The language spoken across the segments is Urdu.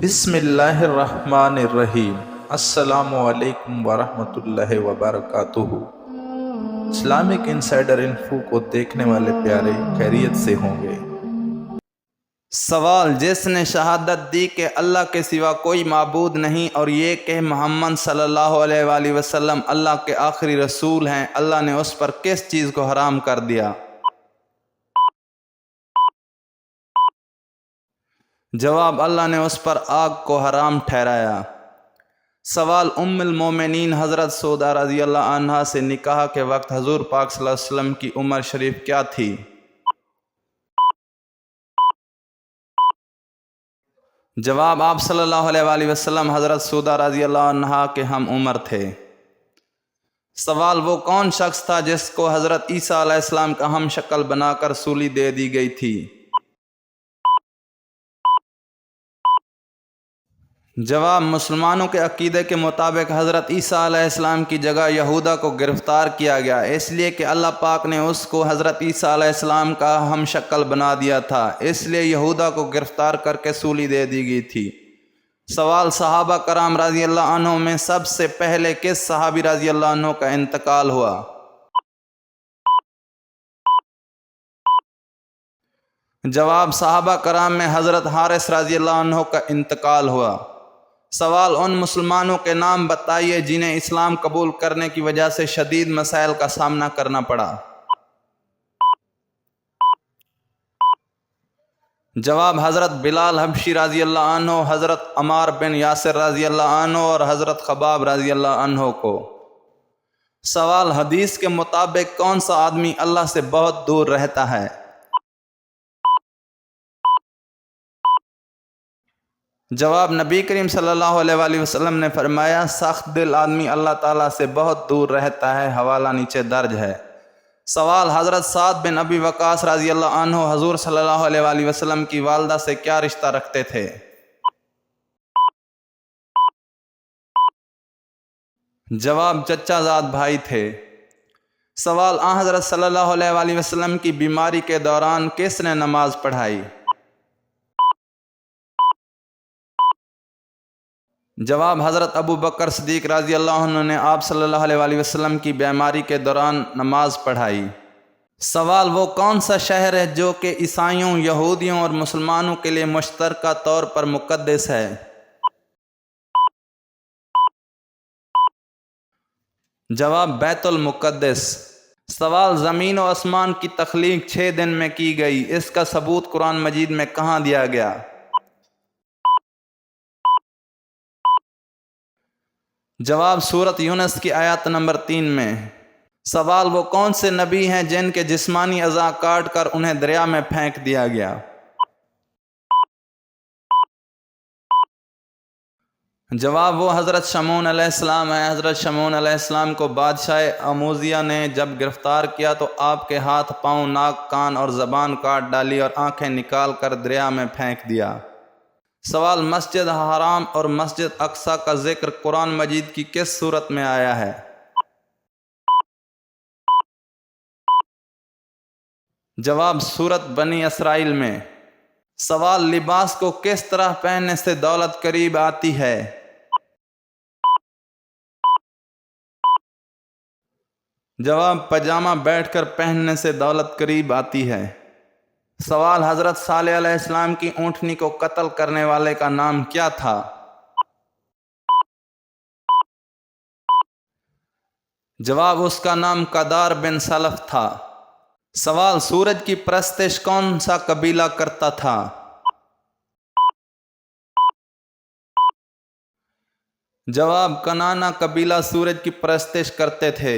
بسم اللہ الرحمن الرحیم۔ السلام علیکم ورحمۃ اللہ وبرکاتہ۔ اسلامک انسائیڈر انفو کو دیکھنے والے پیارے خیریت سے ہوں گے۔ سوال: جس نے شہادت دی کہ اللہ کے سوا کوئی معبود نہیں اور یہ کہ محمد صلی اللہ علیہ وآلہ وسلم اللہ کے آخری رسول ہیں، اللہ نے اس پر کس چیز کو حرام کر دیا؟ جواب: اللہ نے اس پر آگ کو حرام ٹھہرایا۔ سوال: ام المومنین حضرت سودا رضی اللہ عنہا سے نکاح کے وقت حضور پاک صلی اللہ علیہ وسلم کی عمر شریف کیا تھی؟ جواب: آپ صلی اللہ علیہ وآلہ وسلم حضرت سودا رضی اللہ عنہا کے ہم عمر تھے۔ سوال: وہ کون شخص تھا جس کو حضرت عیسیٰ علیہ السلام کا ہم شکل بنا کر سولی دے دی گئی تھی؟ جواب: مسلمانوں کے عقیدے کے مطابق حضرت عیسیٰ علیہ السلام کی جگہ یہودا کو گرفتار کیا گیا، اس لیے کہ اللہ پاک نے اس کو حضرت عیسیٰ علیہ السلام کا ہم شکل بنا دیا تھا، اس لیے یہودا کو گرفتار کر کے سولی دے دی گئی تھی۔ سوال: صحابہ کرام رضی اللہ عنہ میں سب سے پہلے کس صحابی رضی اللہ عنہ کا انتقال ہوا؟ جواب: صحابہ کرام میں حضرت حارث رضی اللہ عنہ کا انتقال ہوا۔ سوال: ان مسلمانوں کے نام بتائیے جنہیں اسلام قبول کرنے کی وجہ سے شدید مسائل کا سامنا کرنا پڑا۔ جواب: حضرت بلال حبشی رضی اللہ عنہ، حضرت عمار بن یاسر رضی اللہ عنہ اور حضرت خباب رضی اللہ عنہ کو۔ سوال: حدیث کے مطابق کون سا آدمی اللہ سے بہت دور رہتا ہے؟ جواب: نبی کریم صلی اللہ علیہ وآلہ وسلم نے فرمایا، سخت دل آدمی اللہ تعالیٰ سے بہت دور رہتا ہے، حوالہ نیچے درج ہے۔ سوال: حضرت سعد بن ابی وقاص رضی اللہ عنہ حضور صلی اللہ علیہ وآلہ وسلم کی والدہ سے کیا رشتہ رکھتے تھے؟ جواب: چچا زاد بھائی تھے۔ سوال: حضرت صلی اللہ علیہ وآلہ وسلم کی بیماری کے دوران کس نے نماز پڑھائی؟ جواب: حضرت ابو بکر صدیق رضی اللہ عنہ نے آپ صلی اللہ علیہ وآلہ وسلم کی بیماری کے دوران نماز پڑھائی۔ سوال: وہ کون سا شہر ہے جو کہ عیسائیوں، یہودیوں اور مسلمانوں کے لیے مشترکہ طور پر مقدس ہے؟ جواب: بیت المقدس۔ سوال: زمین و آسمان کی تخلیق 6 دن میں کی گئی، اس کا ثبوت قرآن مجید میں کہاں دیا گیا؟ جواب: سورۃ یونس کی آیت نمبر 3 میں۔ سوال: وہ کون سے نبی ہیں جن کے جسمانی اعضاء کاٹ کر انہیں دریا میں پھینک دیا گیا؟ جواب: وہ حضرت شمعون علیہ السلام ہیں۔ حضرت شمعون علیہ السلام کو بادشاہ اموزیہ نے جب گرفتار کیا تو آپ کے ہاتھ، پاؤں، ناک، کان اور زبان کاٹ ڈالی اور آنکھیں نکال کر دریا میں پھینک دیا۔ سوال: مسجد حرام اور مسجد اقصیٰ کا ذکر قرآن مجید کی کس صورت میں آیا ہے؟ جواب: سورۃ بنی اسرائیل میں۔ سوال: لباس کو کس طرح پہننے سے دولت قریب آتی ہے؟ جواب: پاجامہ بیٹھ کر پہننے سے دولت قریب آتی ہے۔ سوال: حضرت صالح علیہ السلام کی اونٹنی کو قتل کرنے والے کا نام کیا تھا؟ جواب: اس کا نام قدار بن سلف تھا۔ سوال: سورج کی پرستش کون سا قبیلہ کرتا تھا؟ جواب: کنانا قبیلہ سورج کی پرستش کرتے تھے۔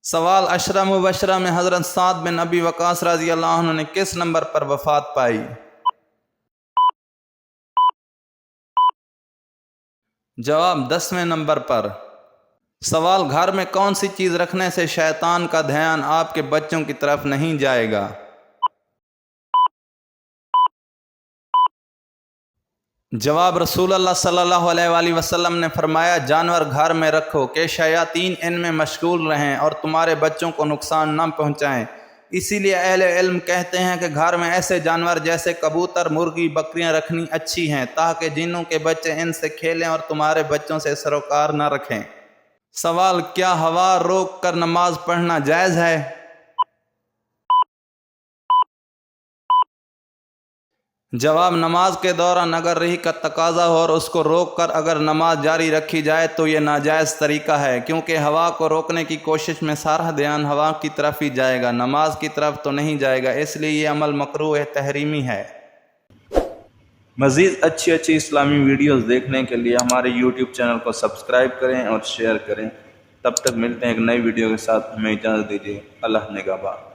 سوال: عشرہ مبشرہ میں حضرت سعد بن ابی وقاص رضی اللہ عنہ نے کس نمبر پر وفات پائی؟ جواب: 10ویں نمبر پر۔ سوال: گھر میں کون سی چیز رکھنے سے شیطان کا دھیان آپ کے بچوں کی طرف نہیں جائے گا؟ جواب: رسول اللہ صلی اللہ علیہ وآلہ وسلم نے فرمایا، جانور گھر میں رکھو کہ شیاطین ان میں مشغول رہیں اور تمہارے بچوں کو نقصان نہ پہنچائیں۔ اسی لیے اہل علم کہتے ہیں کہ گھر میں ایسے جانور جیسے کبوتر، مرغی، بکریاں رکھنی اچھی ہیں تاکہ جنوں کے بچے ان سے کھیلیں اور تمہارے بچوں سے سروکار نہ رکھیں۔ سوال: کیا ہوا روک کر نماز پڑھنا جائز ہے؟ جواب: نماز کے دوران اگر رہی کا تقاضا ہو اور اس کو روک کر اگر نماز جاری رکھی جائے تو یہ ناجائز طریقہ ہے، کیونکہ ہوا کو روکنے کی کوشش میں سارا دھیان ہوا کی طرف ہی جائے گا، نماز کی طرف تو نہیں جائے گا، اس لیے یہ عمل مکروہ تحریمی ہے۔ مزید اچھی اسلامی ویڈیوز دیکھنے کے لیے ہمارے یوٹیوب چینل کو سبسکرائب کریں اور شیئر کریں۔ تب تک ملتے ہیں ایک نئی ویڈیو کے ساتھ، ہمیں اجازت دیجیے۔ اللہ نگہبان۔